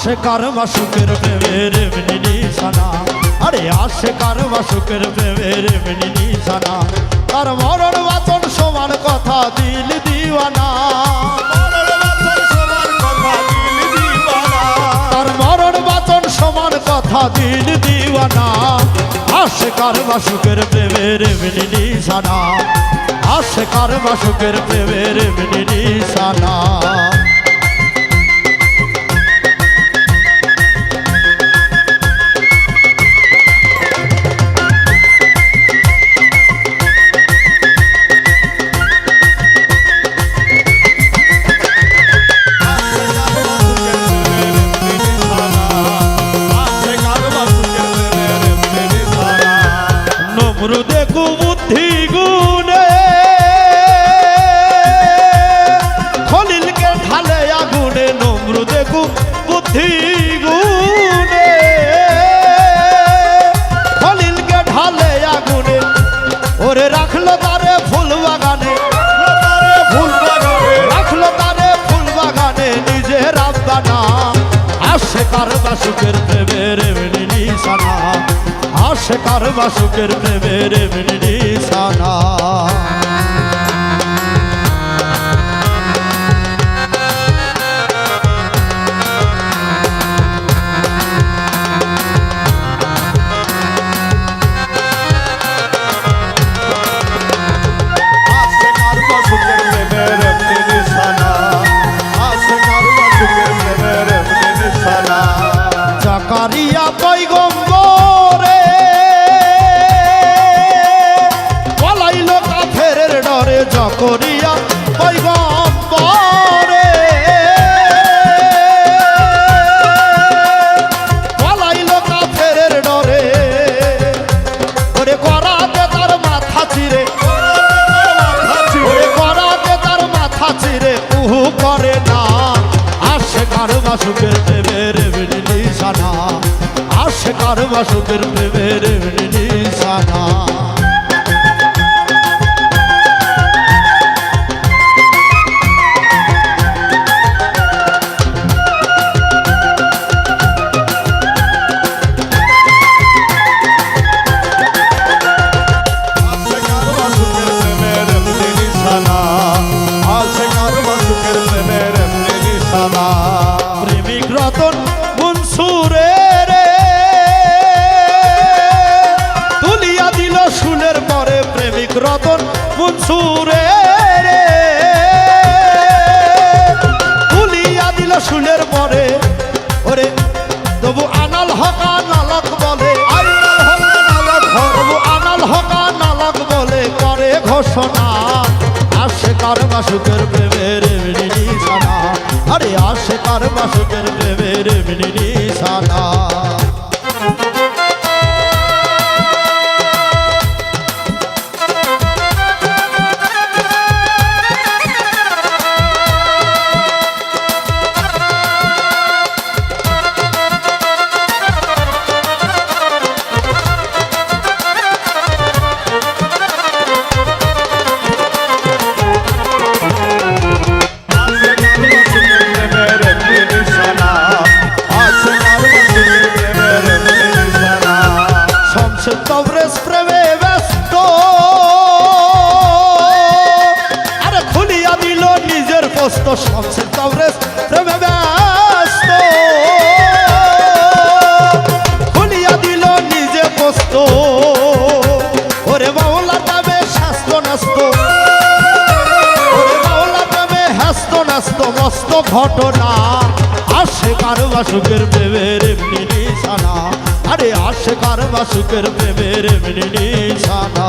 আশেকার মাসুকের প্রেমের এমনি নিশানা, আরে আশেকার মাসুকের প্রেমের এমনি নিশানা, তার মরণ বাচন সমান কথা দিল দিওয়ানা, তার মরণ বাচন সমান কথা দিল দিওয়ানা। আশেকার মাসুকের প্রেমের এমনি নিশানা, আশেকার মাসুকের প্রেমের এমনি নিশানা। নমরুদে কুবুদ্ধি গুণে খলিলকে ঢালে আগুনে, নমরুদে কুবুদ্ধি গুণে খলিলকে ঢালে আগুনে, ওরে রাখলো তারে ফুল বাগানে, রাখলো তারে ফুল বাগানে নিজের আব্বানা। আশেকার মাসুকের প্রেমের এমনি নিশানা, আশেকার মাসুকের প্রেমের এমনি নিশানা। জাকারিয়া পয়গম্বরে পলাইল কাফেরের ডরে, জাকারিয়া পয়গম্বরে পলাইল কাফেরের ডরে, ওরে করাতে তার মাথা চিরে, ওরে করাতে তার মাথা চিরে উহু করে না। আশেকার মাসুকের প্রেমের এমনি নিশানা, আশেকার মাসুকের প্রেমের এমনি নিশানা। প্রেমিক রতন মনসুরে রে তুলিয়া দিল শুলের পরে, প্রেমিক রতন মনসুরে রে তুলিয়া দিল শুলের পরে, ওরে তবু আনাল হকা নালক বলে, তবু আনাল হকা নালক বলে করে ঘোষণা। আশেকার মাসুকের প্রেমের এমনি নিশানা, আরে আশেকার মাসুকের প্রেমের এমনি নিশানা। তবরেজ প্রেমে ব্যস্ত, আরে খুলিয়া দিল নিজের পোস্ত, শমশের তবরেজ প্রেমে ব্যস্ত, খুলিয়া দিল নিজে পোস্ত, ওরে মাওলার নামে শাস্ত নাস্ত, ওরে মাওলার নামে হাস্ত নাস্ত মস্ত ঘটনা। আশেকার মাসুকের প্রেমের এমনি নিশানা, আরে আশেকার মাসুকের প্রেমের এমনি নিশানা।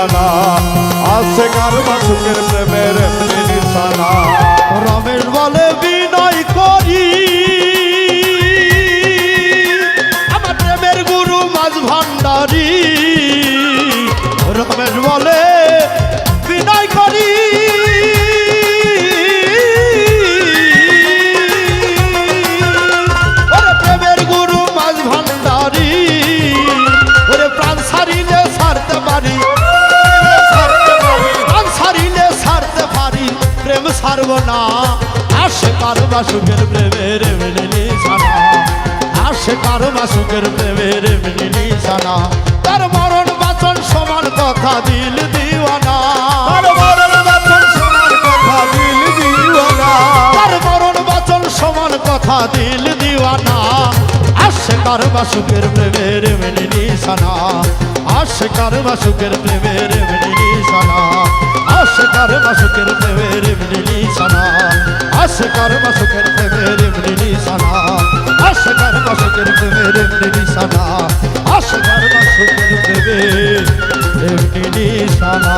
নিশানা আশেকার মাসুকের প্রেমের এমনি নিশানা রমেশ বলে বিনয় করি আমার প্রেমের গুরু মাঝ ভান্ডারী রমেশ বলে বিনয় করি ওরে প্রেমের গুরু মাঝ ভান্ডারী ওরে প্রাণ ছাড়িলে ছাড়তে পারি প্রাণ ছাড়িলে ছাড়তে পারি প্রেম ছাড়ব না আশেকার বাসুকের প্রেমের এমনি নিশানা আশেকার বাসুকের প্রেমের এমনি নিশানা তার মরণ বাচন সমান কথা দিল দিওয়ানা তার মরণ বাচন শোনার কথা দিল দিওয়ানা তার মরণ বাচন সমান কথা দিল দিওয়ানা আশেকার বাসুকের প্রেমের এমনি নিশানা আশেকার বাসুকের প্রেমের এমনি নিশানা আশেকার বাসুকের প্রেমের এমনি নিশানা আশেকার বাসুকের প্রেমের এমনি নিশানা আশেকার বাসুকের প্রেমের এমনি নিশানা আশেকার বাসুকের প্রেমের এমনি নিশানা